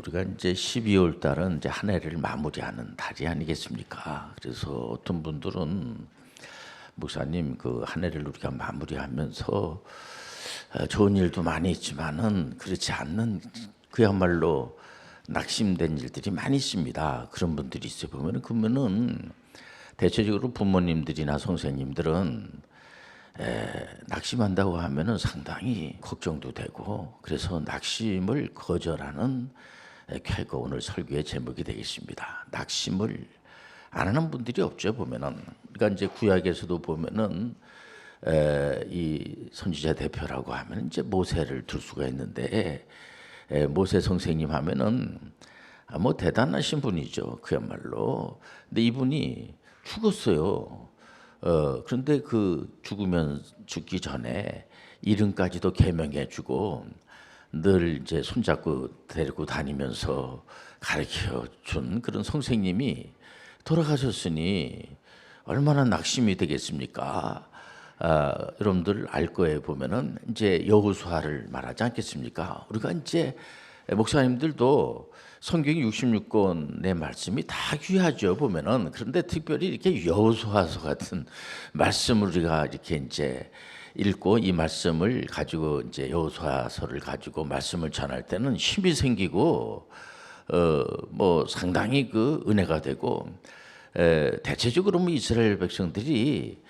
우리가 이제 12월 달은 이제 한 해를 마무리하는 달이 아니겠습니까? 그래서 어떤 분들은 목사님 그 한 해를 우리가 마무리하면서 좋은 일도 많이 있지만은 그렇지 않는 그야말로 낙심된 일들이 많이 있습니다. 그런 분들이 있어 보면은 그러면은 대체적으로 부모님들이나 선생님들은 낙심한다고 하면은 상당히 걱정도 되고 그래서 낙심을 거절하는 쾌거 오늘 설교의 제목이 되겠습니다. 낙심을 안 하는 분들이 없죠 보면은. 그러니까 이제 구약에서도 보면은 이 선지자 대표라고 하면 이제 모세를 들 수가 있는데 모세 선생님 하면은 뭐 대단하신 분이죠 그야말로. 근데 이분이 죽었어요. 그런데 그 죽기 전에 이름까지도 계명해주고 늘 이제 손잡고 데리고 다니면서 가르쳐 준 그런 선생님이 돌아가셨으니 얼마나 낙심이 되겠습니까? 여러분들 알 거에 보면은 이제 여호수아를 말하지 않겠습니까? 우리가 이제 목사님들도 성경 66권의 말씀이 다 귀하죠 보면은. 그런데 특별히 이렇게 여호수아서 같은 말씀을 우리가 이렇게 이제 읽고 이 말씀을 가지고 이제 여호수아서를 가지고 말씀을 전할 때는 힘이 생기고 뭐 상당히 그 은혜가 되고 대체적으로 뭐 이스라엘 백성들이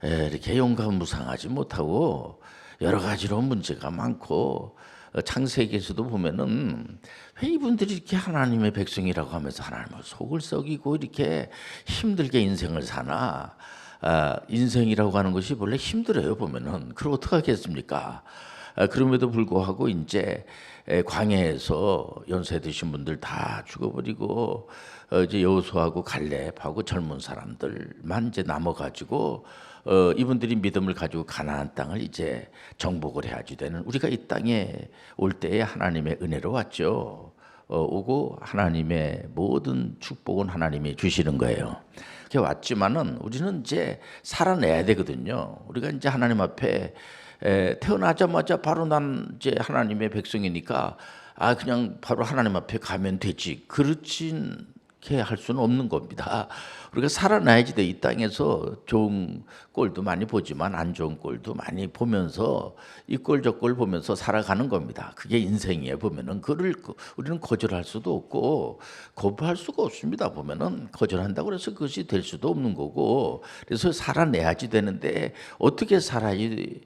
이렇게 용감무상하지 못하고 여러 가지로 문제가 많고 창세기에서도 보면은 왜 이분들이 이렇게 하나님의 백성이라고 하면서 하나님을 속을 썩이고 이렇게 힘들게 인생을 사나. 인생이라고 하는 것이 원래 힘들어요 보면은. 그럼 어떡하겠습니까? 그럼에도 불구하고 이제 광야에서 연세 드신 분들 다 죽어버리고 이제 여호수아하고 갈렙하고 젊은 사람들만 이제 남아가지고 이분들이 믿음을 가지고 가나안 땅을 이제 정복을 해야지 되는. 우리가 이 땅에 올 때에 하나님의 은혜로 왔죠. 오고 하나님의 모든 축복은 하나님이 주시는 거예요. 이렇게 왔지만은 우리는 이제 살아내야 되거든요. 우리가 이제 하나님 앞에 태어나자마자 바로 난 이제 하나님의 백성이니까 그냥 바로 하나님 앞에 가면 되지. 그렇게 할 수는 없는 겁니다. 우리가 살아나야지 돼. 이 땅에서 좋은 꼴도 많이 보지만 안 좋은 꼴도 많이 보면서 이 꼴 저 꼴 보면서 살아가는 겁니다. 그게 인생이에요 보면은. 그를 우리는 거절할 수도 없고 거부할 수가 없습니다 보면은. 거절한다고 해서 그것이 될 수도 없는 거고. 그래서 살아내야지 되는데 어떻게 살아내야지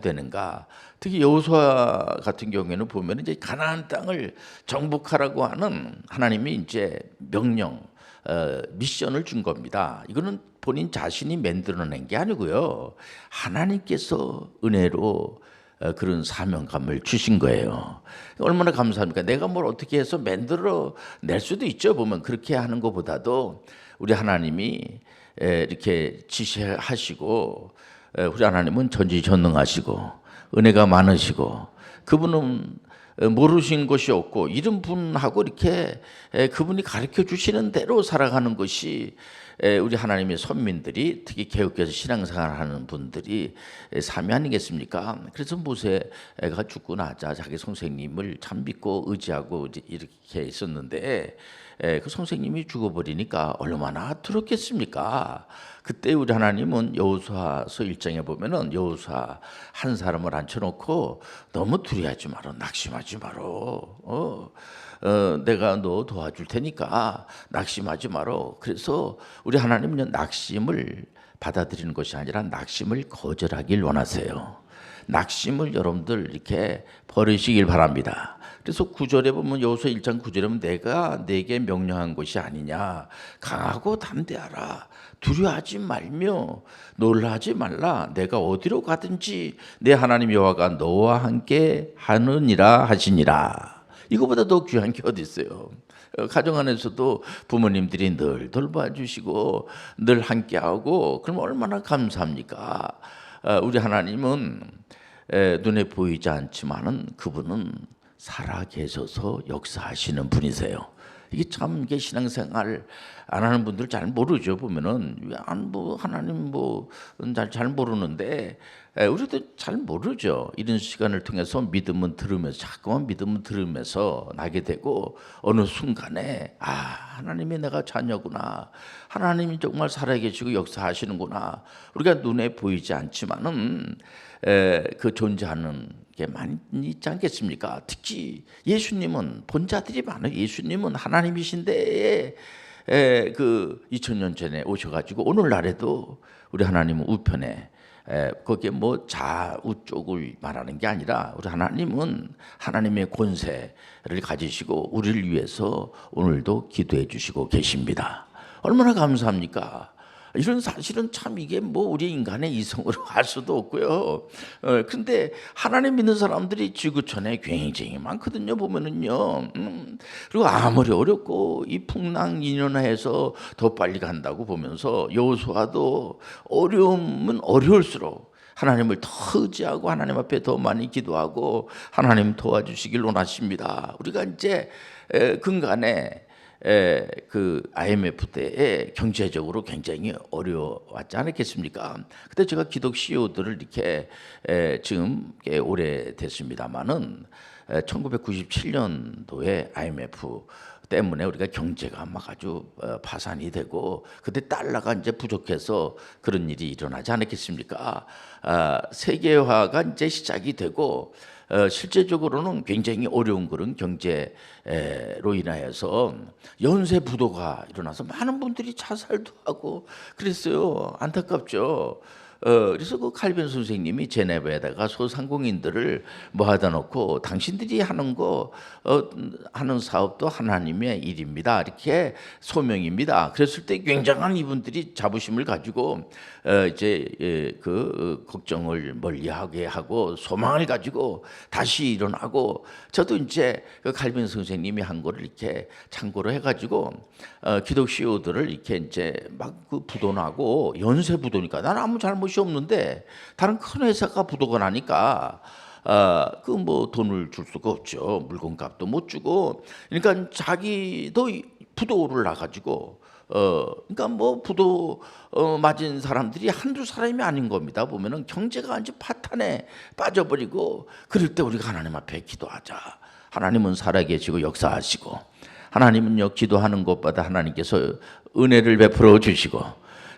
되는가? 특히 여호수아 같은 경우에는 보면 이제 가나안 땅을 정복하라고 하는 하나님이 이제 명령, 미션을 준 겁니다. 이거는 본인 자신이 만들어낸 게 아니고요. 하나님께서 은혜로 그런 사명감을 주신 거예요. 얼마나 감사합니까? 내가 뭘 어떻게 해서 만들어 낼 수도 있죠. 보면 그렇게 하는 것보다도 우리 하나님이 이렇게 지시하시고 우리 하나님은 전지전능하시고 은혜가 많으시고 그분은 모르신 것이 없고 이런 분하고 이렇게 그분이 가르쳐 주시는 대로 살아가는 것이 우리 하나님의 선민들이 특히 개혁교회에서 신앙생활하는 분들이 삶이 아니겠습니까? 그래서 모세가 죽고 나자 자기 선생님을 참 믿고 의지하고 이렇게 있었는데 그 선생님이 죽어버리니까 얼마나 두렵겠습니까? 그때 우리 하나님은 여호수아서 1장에 보면은 여호수아 한 사람을 앉혀놓고 너무 두려워하지 마라, 낙심하지 마라. 내가 너 도와줄 테니까 낙심하지 마라. 그래서 우리 하나님은 낙심을 받아들이는 것이 아니라 낙심을 거절하길 원하세요. 낙심을 여러분들 이렇게 버리시길 바랍니다. 그래서 9절에 보면 여호수아 1장 9절에 보면 내가 내게 명령한 것이 아니냐. 강하고 담대하라. 두려워하지 말며 놀라지 말라. 내가 어디로 가든지 내 하나님 여호와가 너와 함께 하느니라 하시니라. 이거보다 더 귀한 게 어디 있어요? 가정 안에서도 부모님들이 늘 돌봐주시고 늘 함께하고 그럼 얼마나 감사합니까? 우리 하나님은 눈에 보이지 않지만은 그분은 살아 계셔서 역사하시는 분이세요. 이게 참 이게 신앙생활 안 하는 분들 잘 모르죠. 보면은 뭐 하나님 뭐 잘 모르는데 우리도 잘 모르죠. 이런 시간을 통해서 믿음은 들으면서 자꾸만 믿음은 들으면서 나게 되고 어느 순간에 하나님이 내가 자녀구나. 하나님이 정말 살아계시고 역사하시는구나. 우리가 눈에 보이지 않지만은 그 존재하는 게 많이 있지 않겠습니까? 특히 예수님은 본자들이 많아요. 예수님은 하나님이신데 그 2000년 전에 오셔가지고 오늘날에도 우리 하나님은 우편에 거기에 뭐 좌우 쪽을 말하는 게 아니라 우리 하나님은 하나님의 권세를 가지시고 우리를 위해서 오늘도 기도해 주시고 계십니다. 얼마나 감사합니까? 이런 사실은 참 이게 뭐 우리 인간의 이성으로 알 수도 없고요. 근데 하나님 믿는 사람들이 지구촌에 굉장히 많거든요. 보면은요. 그리고 아무리 어렵고 이 풍랑 인연해서 더 빨리 간다고 보면서 여호수아도 어려움은 어려울수록 하나님을 더 의지하고 하나님 앞에 더 많이 기도하고 하나님 도와주시길 원하십니다. 우리가 이제 근간에 그 IMF 때에 경제적으로 굉장히 어려웠지 않았겠습니까? 그때 제가 기독 CEO들을 이렇게 지금 꽤 오래됐습니다만은 1997년도에 IMF 때문에 우리가 경제가 막 아주 파산이 되고 그때 달러가 이제 부족해서 그런 일이 일어나지 않았겠습니까? 세계화가 이제 시작이 되고 실제적으로는 굉장히 어려운 그런 경제로 인하여서 연쇄 부도가 일어나서 많은 분들이 자살도 하고 그랬어요. 안타깝죠. 그래서 그 칼빈 선생님이 제네바에다가 소상공인들을 모아다 놓고 당신들이 하는 거 하는 사업도 하나님의 일입니다. 이렇게 소명입니다. 그랬을 때 굉장한 이분들이 자부심을 가지고 이제 그 걱정을 멀리하게 하고 소망을 가지고 다시 일어나고 저도 이제 그 칼빈 선생님이 한 거를 이렇게 참고로 해가지고 기독 CEO들을 이렇게 이제 막 그 부도나고 연쇄 부도니까 나는 아무 잘못이 없는데 다른 큰 회사가 부도가 나니까 그 뭐 돈을 줄 수가 없죠. 물건값도 못 주고 그러니까 자기도 부도를 나가지고 그러니까 뭐 부도 맞은 사람들이 한두 사람이 아닌 겁니다. 보면은 경제가 완전 파탄에 빠져버리고 그럴 때 우리가 하나님 앞에 기도하자. 하나님은 살아계시고 역사하시고 하나님은요 기도하는 것보다 하나님께서 은혜를 베풀어 주시고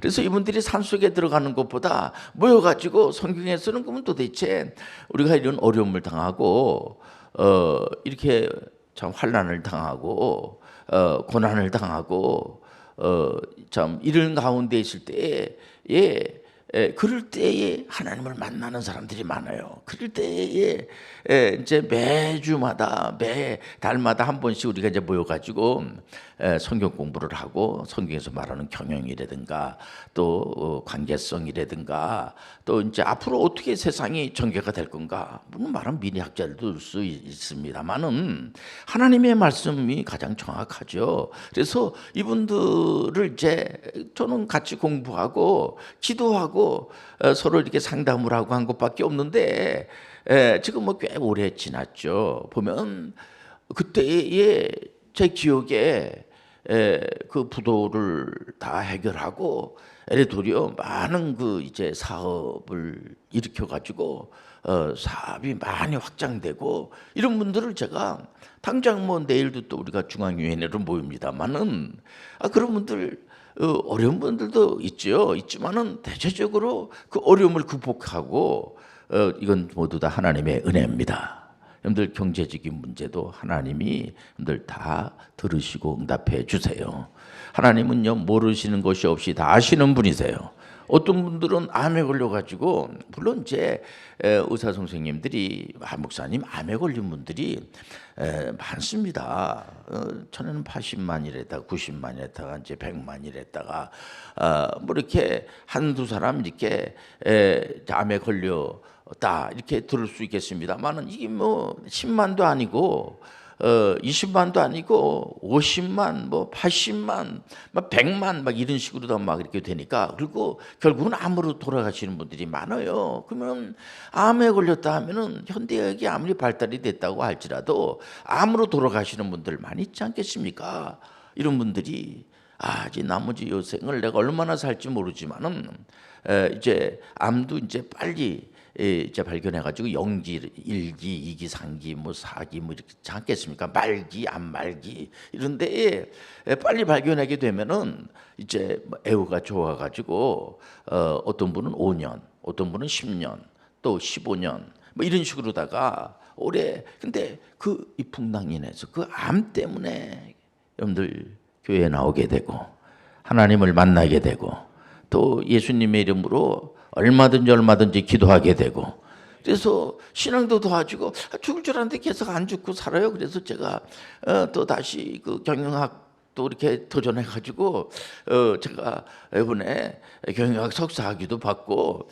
그래서 이분들이 산속에 들어가는 것보다 모여가지고 성경에서는 그러면 도대체 우리가 이런 어려움을 당하고 이렇게 참 환난을 당하고 고난을 당하고 참 이런 가운데 있을 때에 그럴 때에 하나님을 만나는 사람들이 많아요. 그럴 때에 이제 매주마다 매 달마다 한 번씩 우리가 이제 모여가지고 성경 공부를 하고 성경에서 말하는 경영이라든가 또 관계성이라든가 또 이제 앞으로 어떻게 세상이 전개가 될 건가 물론 말은 미래학자들도 수 있습니다만은 하나님의 말씀이 가장 정확하죠. 그래서 이분들을 이제 저는 같이 공부하고 기도하고 서로 이렇게 상담을 하고 한 것밖에 없는데 지금 뭐 꽤 오래 지났죠. 보면 그때의 제 기억에 그 부도를 다 해결하고 도리어 많은 그 이제 사업을 일으켜 가지고 사업이 많이 확장되고 이런 분들을 제가 당장 뭐 내일도 또 우리가 중앙위원회로 모입니다만은 그런 분들 어려운 분들도 있죠. 있지만은 대체적으로 그 어려움을 극복하고 이건 모두 다 하나님의 은혜입니다. 여러분들 경제적인 문제도 하나님이 여러분들 다 들으시고 응답해 주세요. 하나님은요 모르시는 것이 없이 다 아시는 분이세요. 어떤 분들은 암에 걸려가지고 물론 이제 의사 선생님들이 목사님 암에 걸린 분들이 많습니다. 전에는 80만이랬다가 90만이랬다가 이제 100만이랬다가 뭐 이렇게 한두 사람 이렇게 암에 걸렸다 이렇게 들을 수 있겠습니다만은 이게 뭐 10만도 아니고 20만도 아니고 50만, 뭐 80만, 막 100만 막 이런 식으로도 막 이렇게 되니까 그리고 결국은 암으로 돌아가시는 분들이 많아요. 그러면 암에 걸렸다 하면은 현대의학이 아무리 발달이 됐다고 할지라도 암으로 돌아가시는 분들 많이 있지 않겠습니까? 이런 분들이 이제 나머지 여생을 내가 얼마나 살지 모르지만은 이제 암도 이제 빨리 이제 발견해가지고 영기, 1기, 2기, 3기, 뭐 4기 뭐 이렇게 않겠습니까? 말기, 안 말기 이런데 빨리 발견하게 되면은 이제 애호가 좋아가지고 어떤 분은 5년, 어떤 분은 10년, 또 15년 뭐 이런 식으로다가 오래. 근데 그 이풍당인에서 그 암 때문에 여러분들 교회에 나오게 되고 하나님을 만나게 되고 또 예수님의 이름으로 얼마든지 기도하게 되고 그래서 신앙도 도와주고 죽을 줄 알았는데 계속 안 죽고 살아요. 그래서 제가 또 다시 그 경영학도 이렇게 도전해가지고 제가 이번에 경영학 석사학위도 받고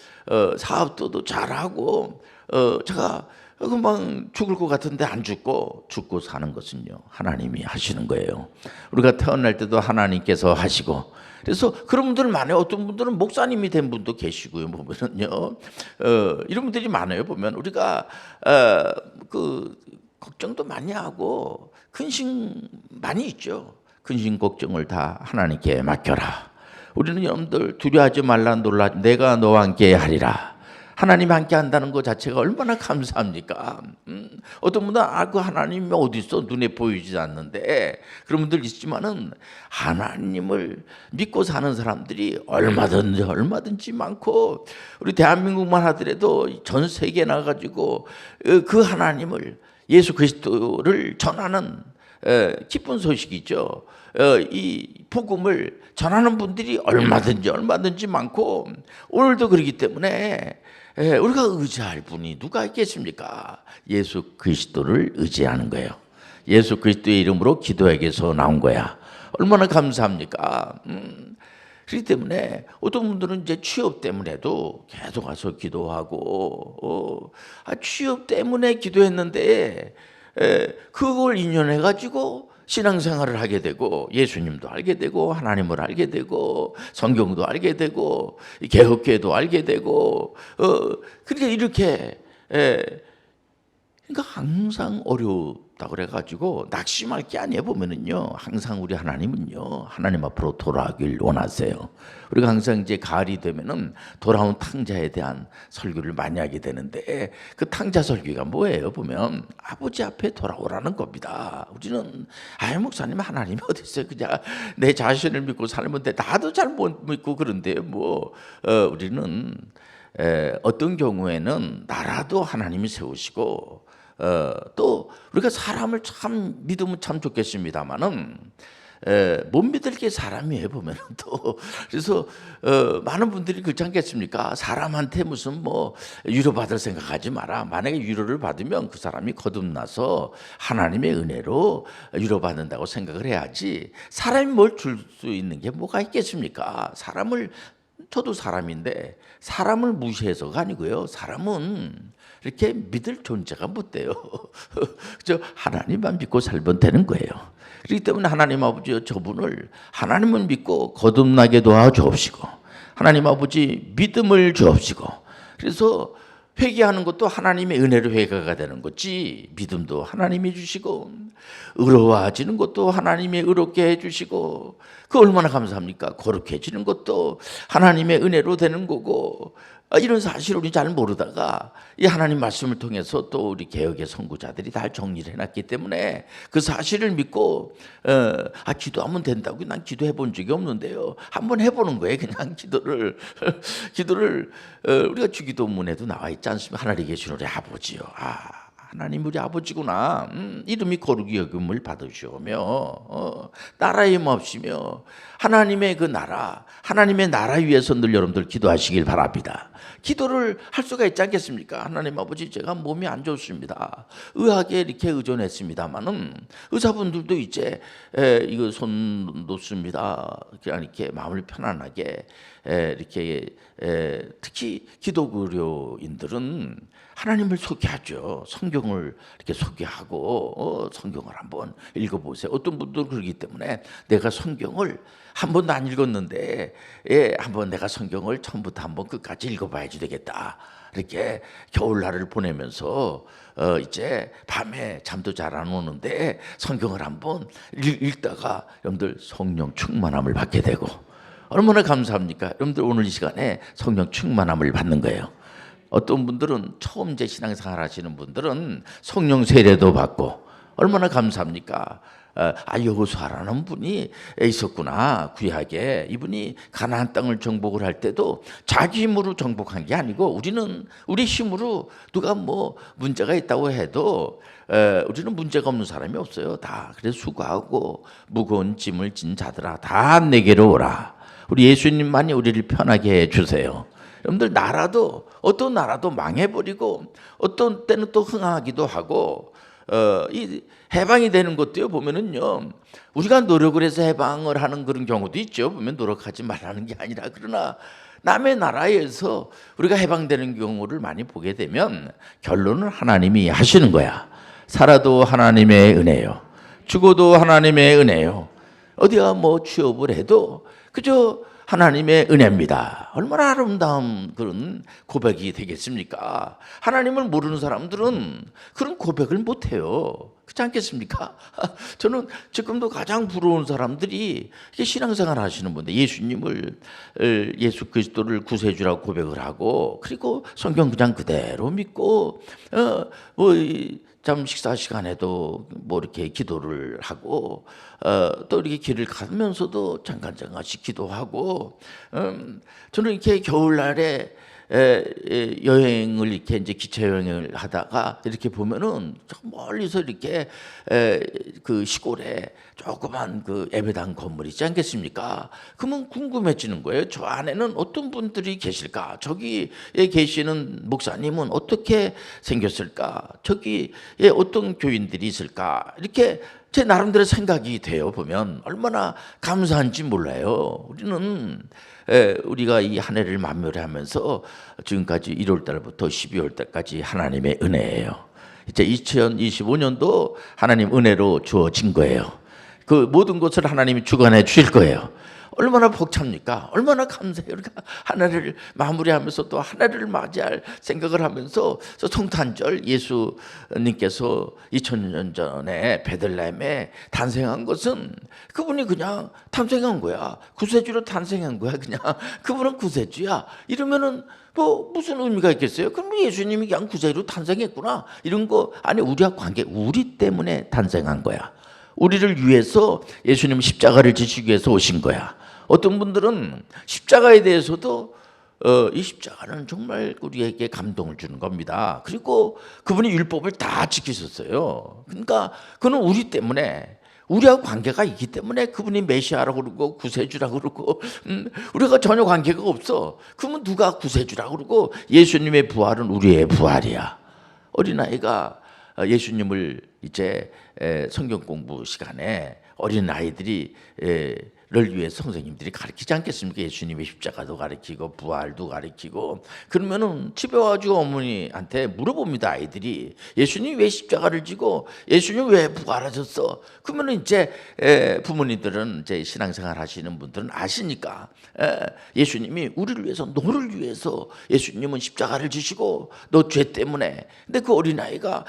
사업도 잘하고 제가 금방 죽을 것 같은데 안 죽고 사는 것은요 하나님이 하시는 거예요. 우리가 태어날 때도 하나님께서 하시고 그래서 그런 분들 많아요. 어떤 분들은 목사님이 된 분도 계시고요. 보면은요 이런 분들이 많아요. 보면 우리가 그 걱정도 많이 하고 근심 많이 있죠. 근심 걱정을 다 하나님께 맡겨라. 우리는 여러분들 두려워하지 말라 놀라 내가 너와 함께 하리라. 하나님 함께 한다는 것 자체가 얼마나 감사합니까? 어떤 분은 그 하나님이 어디 있어? 눈에 보이지 않는데 그런 분들 있지만은 하나님을 믿고 사는 사람들이 얼마든지 많고 우리 대한민국만 하더라도 전 세계에 나가가지고 그 하나님을 예수 그리스도를 전하는 기쁜 소식이죠. 이 복음을 전하는 분들이 얼마든지 많고 오늘도 그렇기 때문에 우리가 의지할 분이 누가 있겠습니까? 예수 그리스도를 의지하는 거예요. 예수 그리스도의 이름으로 기도에게서 나온 거야. 얼마나 감사합니까? 그렇기 때문에 어떤 분들은 이제 취업 때문에도 계속 와서 기도하고 취업 때문에 기도했는데 그걸 인연해 가지고 신앙생활을 하게 되고 예수님도 알게 되고 하나님을 알게 되고 성경도 알게 되고 개혁교회도 알게 되고 그러니까 이렇게 그러니까 항상 어렵다고 그래가지고 낙심할 게 아니에요. 보면은요 항상 우리 하나님은요 하나님 앞으로 돌아가길 원하세요. 우리가 항상 이제 가을이 되면은 돌아온 탕자에 대한 설교를 많이 하게 되는데 그 탕자 설교가 뭐예요? 보면 아버지 앞에 돌아오라는 겁니다. 우리는 목사님 하나님이 어디 있어요? 그냥 내 자신을 믿고 살면 돼. 나도 잘 못 믿고 그런데 뭐 우리는 어떤 경우에는 나라도 하나님이 세우시고 또 우리가 사람을 참 믿으면 참 좋겠습니다만은 못 믿을 게 사람이에요. 보면 또 그래서 많은 분들이 그렇지 않겠습니까? 사람한테 무슨 뭐 위로받을 생각하지 마라. 만약에 위로를 받으면 그 사람이 거듭나서 하나님의 은혜로 위로받는다고 생각을 해야지. 사람이 뭘 줄 수 있는 게 뭐가 있겠습니까? 저도 사람인데 사람을 무시해서가 아니고요. 사람은 이렇게 믿을 존재가 못 돼요. 그저 하나님만 믿고 살면 되는 거예요. 그렇기 때문에 하나님 아버지 저분을 하나님을 믿고 거듭나게 도와주옵시고 하나님 아버지 믿음을 주옵시고 그래서 회개하는 것도 하나님의 은혜로 회개가 되는 거지 믿음도 하나님이 주시고 의로워지는 것도 하나님이 의롭게 해주시고 그 얼마나 감사합니까? 거룩해지는 것도 하나님의 은혜로 되는 거고 이런 사실을 우리 잘 모르다가 이 하나님 말씀을 통해서 또 우리 개혁의 선구자들이 다 정리를 해놨기 때문에 그 사실을 믿고 기도하면 된다고 난 기도해 본 적이 없는데요. 한번 해보는 거예요. 그냥 기도를 우리가 주기도문에도 나와 있지 않습니까? 하나님 계신 우리 아버지요. 하나님 우리 아버지구나. 이름이 거룩히 여김을 받으시오며 나라의 몹시며 하나님의 그 나라 하나님의 나라 위해서 늘 여러분들 기도하시길 바랍니다. 기도를 할 수가 있지 않겠습니까? 하나님 아버지 제가 몸이 안 좋습니다. 의학에 이렇게 의존했습니다만은 의사분들도 이제 이거 손 놓습니다. 이렇게 마음을 편안하게 이렇게 특히 기독의료인들은 하나님을 소개하죠. 성경을 이렇게 소개하고 성경을 한번 읽어보세요. 어떤 분들은 그러기 때문에 내가 성경을 한 번도 안 읽었는데 한번 내가 성경을 처음부터 한번 끝까지 읽어봐야지 되겠다. 이렇게 겨울날을 보내면서 이제 밤에 잠도 잘 안 오는데 성경을 한번 읽다가 여러분들 성령 충만함을 받게 되고 얼마나 감사합니까? 여러분들 오늘 이 시간에 성령 충만함을 받는 거예요. 어떤 분들은 처음 제 신앙생활 하시는 분들은 성령 세례도 받고 얼마나 감사합니까? 여호수아라는 분이 있었구나. 구약에 이분이 가나안 땅을 정복을 할 때도 자기 힘으로 정복한 게 아니고 우리는 우리 힘으로 누가 뭐 문제가 있다고 해도 우리는 문제가 없는 사람이 없어요. 다 그래서 수고하고 무거운 짐을 진 자들아 다 내게로 오라. 우리 예수님만이 우리를 편하게 해주세요. 여러분들 나라도 어떤 나라도 망해버리고 어떤 때는 또 흥하기도 하고 이 해방이 되는 것도요 보면은요 우리가 노력을 해서 해방을 하는 그런 경우도 있죠. 보면 노력하지 말라는 게 아니라 그러나 남의 나라에서 우리가 해방되는 경우를 많이 보게 되면 결론은 하나님이 하시는 거야. 살아도 하나님의 은혜요, 죽어도 하나님의 은혜요. 어디가 뭐 취업을 해도 그저 하나님의 은혜입니다. 얼마나 아름다운 그런 고백이 되겠습니까? 하나님을 모르는 사람들은 그런 고백을 못해요. 그렇지 않겠습니까? 저는 지금도 가장 부러운 사람들이 신앙생활 하시는 분들, 예수 그리스도를 구세주라고 고백을 하고 그리고 성경 그냥 그대로 믿고 참 식사 시간에도 뭐 이렇게 기도를 하고 또 이렇게 길을 가면서도 잠깐씩 기도하고 저는 이렇게 겨울날에 여행을 이렇게 이제 기차 여행을 하다가 이렇게 보면은 멀리서 이렇게 그 시골에 조그만 그 예배당 건물 있지 않겠습니까? 그러면 궁금해지는 거예요. 저 안에는 어떤 분들이 계실까? 저기에 계시는 목사님은 어떻게 생겼을까? 저기에 어떤 교인들이 있을까? 이렇게 제 나름대로 생각이 돼요. 보면 얼마나 감사한지 몰라요. 우리가 이 한 해를 만묘하면서 지금까지 1월 달부터 12월 달까지 하나님의 은혜예요. 이제 2025년도 하나님 은혜로 주어진 거예요. 그 모든 것을 하나님이 주관해 주실 거예요. 얼마나 벅찹니까? 얼마나 감사해요. 우리가 한 해를 마무리하면서 또 한 해를 맞이할 생각을 하면서 성탄절 예수님께서 2000년 전에 베들레헴에 탄생한 것은 그분이 그냥 탄생한 거야. 구세주로 탄생한 거야. 그냥 그분은 구세주야. 이러면은 뭐 무슨 의미가 있겠어요? 그럼 예수님이 그냥 구세주로 탄생했구나. 이런 거 아니 우리와 관계 우리 때문에 탄생한 거야. 우리를 위해서 예수님은 십자가를 지시기 위해서 오신 거야. 어떤 분들은 십자가에 대해서도 이 십자가는 정말 우리에게 감동을 주는 겁니다. 그리고 그분이 율법을 다 지키셨어요. 그러니까 그는 우리 때문에 우리하고 관계가 있기 때문에 그분이 메시아라고 그러고 구세주라고 그러고 우리가 전혀 관계가 없어. 그러면 누가 구세주라고 그러고 예수님의 부활은 우리의 부활이야. 어린아이가 예수님을 이제 성경 공부 시간에 어린 아이들이 를 위해서 선생님들이 가르치지 않겠습니까? 예수님의 십자가도 가르치고 부활도 가르치고 그러면은 집에 와가지고 어머니한테 물어봅니다. 아이들이 예수님 왜 십자가를 지고 예수님 왜 부활하셨어? 그러면은 이제 부모님들은 이제 신앙생활 하시는 분들은 아시니까 예수님이 우리를 위해서 너를 위해서 예수님은 십자가를 지시고 너 죄 때문에 근데 그 어린아이가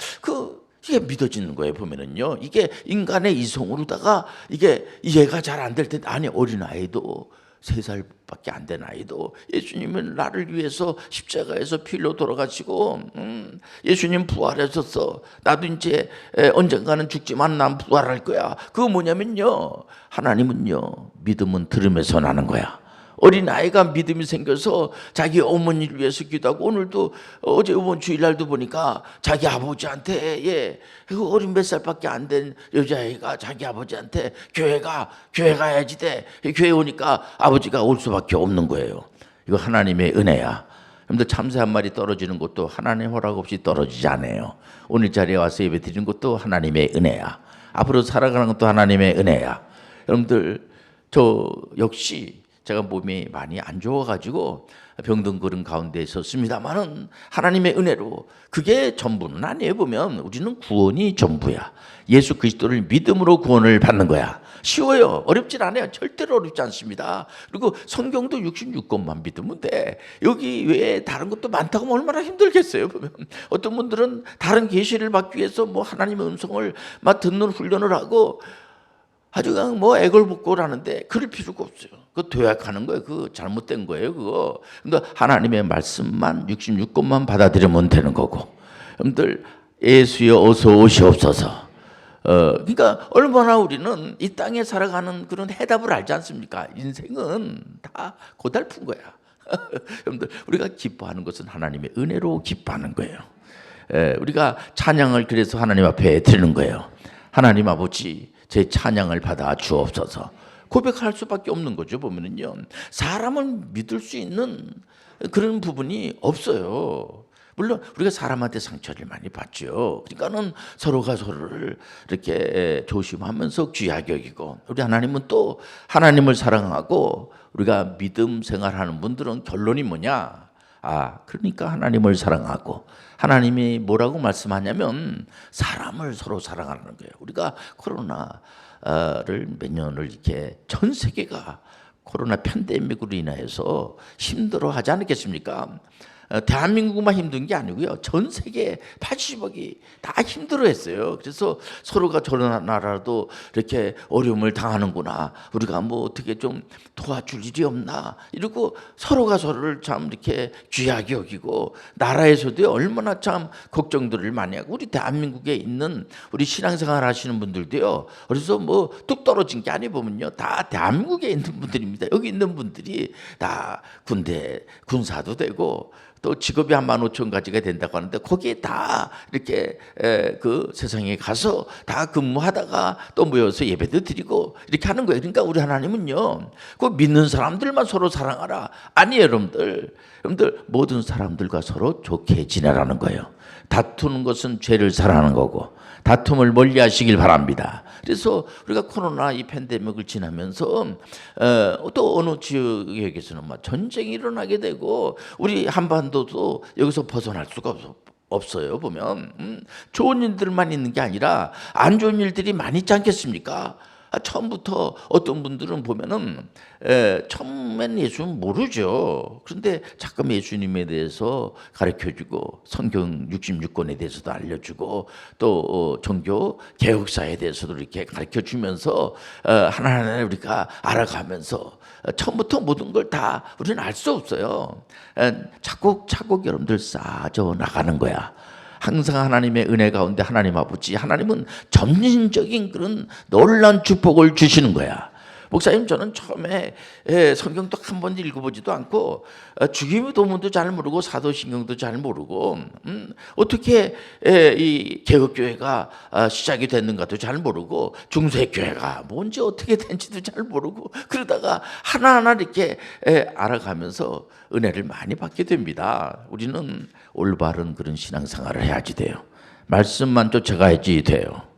이게 믿어지는 거예요. 보면은요, 이게 인간의 이성으로다가 이게 이해가 잘 안 될 텐데 아니 어린아이도 3살밖에 안 된 아이도 예수님은 나를 위해서 십자가에서 피 흘려 돌아가시고 예수님 부활하셨어. 나도 이제 언젠가는 죽지만 난 부활할 거야. 그거 뭐냐면요, 하나님은요 믿음은 들음에서 나는 거야. 어린아이가 믿음이 생겨서 자기 어머니를 위해서 기도하고 오늘도 어제 이번 주일날도 보니까 자기 아버지한테 그 어린 몇 살밖에 안 된 여자아이가 자기 아버지한테 교회 가야지 돼. 교회 오니까 아버지가 올 수밖에 없는 거예요. 이거 하나님의 은혜야. 여러분들 참새 한 마리 떨어지는 것도 하나님의 허락 없이 떨어지지 않아요. 오늘 자리에 와서 예배 드리는 것도 하나님의 은혜야. 앞으로 살아가는 것도 하나님의 은혜야. 여러분들 저 역시 제가 몸이 많이 안 좋아가지고 병든 그런 가운데 있었습니다만은 하나님의 은혜로 그게 전부는 아니에요. 보면 우리는 구원이 전부야. 예수 그리스도를 믿음으로 구원을 받는 거야. 쉬워요. 어렵진 않아요. 절대로 어렵지 않습니다. 그리고 성경도 66권만 믿으면 돼. 여기 외에 다른 것도 많다고 하면 얼마나 힘들겠어요. 보면 어떤 분들은 다른 계시를 받기 위해서 뭐 하나님의 음성을 막 듣는 훈련을 하고 아주 그냥 뭐 애걸복걸하는데 그럴 필요가 없어요. 그거 도약하는 거예요. 그거 잘못된 거예요. 그거. 그러니까 하나님의 말씀만 66권만 받아들이면 되는 거고. 여러분들 예수여 어서 오시옵소서. 그러니까 얼마나 우리는 이 땅에 살아가는 그런 해답을 알지 않습니까? 인생은 다 고달픈 거야. 여러분들 우리가 기뻐하는 것은 하나님의 은혜로 기뻐하는 거예요. 우리가 찬양을 그래서 하나님 앞에 드리는 거예요. 하나님 아버지 제 찬양을 받아 주옵소서. 고백할 수밖에 없는 거죠. 보면은요, 사람을 믿을 수 있는 그런 부분이 없어요. 물론 우리가 사람한테 상처를 많이 받죠. 그러니까는 서로가 서로를 이렇게 조심하면서 귀하게 여기고, 우리 하나님은 또 하나님을 사랑하고 우리가 믿음 생활하는 분들은 결론이 뭐냐? 그러니까 하나님을 사랑하고, 하나님이 뭐라고 말씀하냐면 사람을 서로 사랑하는 거예요. 우리가 코로나를 몇 년을 이렇게 전 세계가 코로나 팬데믹으로 인해서 힘들어하지 않았겠습니까? 대한민국만 힘든 게 아니고요. 전 세계 80억이 다 힘들어했어요. 그래서 서로가 저런 나라도 이렇게 어려움을 당하는구나. 우리가 뭐 어떻게 좀 도와줄 일이 없나. 이러고 서로가 서로를 참 이렇게 귀하게 여기고, 나라에서도 얼마나 참 걱정들을 많이 하고, 우리 대한민국에 있는 우리 신앙생활 하시는 분들도요. 그래서 뭐 뚝 떨어진 게 아니 보면요. 다 대한민국에 있는 분들입니다. 여기 있는 분들이 다 군대 군사도 되고 또 직업이 한 15,000가지가 된다고 하는데, 거기에 다 이렇게 그 세상에 가서 다 근무하다가 또 모여서 예배도 드리고 이렇게 하는 거예요. 그러니까 우리 하나님은요, 그 믿는 사람들만 서로 사랑하라. 아니에요, 여러분들. 여러분들 모든 사람들과 서로 좋게 지내라는 거예요. 다투는 것은 죄를 사랑하는 거고, 다툼을 멀리 하시길 바랍니다. 그래서 우리가 코로나 이 팬데믹을 지나면서 또 어느 지역에서는 막 전쟁이 일어나게 되고, 우리 한반도도 여기서 벗어날 수가 없어요. 보면 좋은 일들만 있는 게 아니라 안 좋은 일들이 많이 있지 않겠습니까? 처음부터 어떤 분들은 보면은 처음엔 예수는 모르죠. 그런데 자꾸 예수님에 대해서 가르쳐주고, 성경 66권에 대해서도 알려주고, 또 종교 개혁사에 대해서도 이렇게 가르쳐주면서 하나하나 우리가 알아가면서 처음부터 모든 걸 다 우리는 알 수 없어요. 차곡차곡 여러분들 쌓아져 나가는 거야. 항상 하나님의 은혜 가운데 하나님 아버지, 하나님은 점진적인 그런 놀라운 축복을 주시는 거야. 목사님, 저는 처음에 성경도 한 번 읽어보지도 않고 주기도 도문도 잘 모르고 사도신경도 잘 모르고 어떻게 이 개혁교회가 시작이 됐는가도 잘 모르고, 중세교회가 뭔지 어떻게 된지도 잘 모르고, 그러다가 하나하나 이렇게 알아가면서 은혜를 많이 받게 됩니다. 우리는 올바른 그런 신앙생활을 해야지 돼요. 말씀만 쫓아가야지 돼요.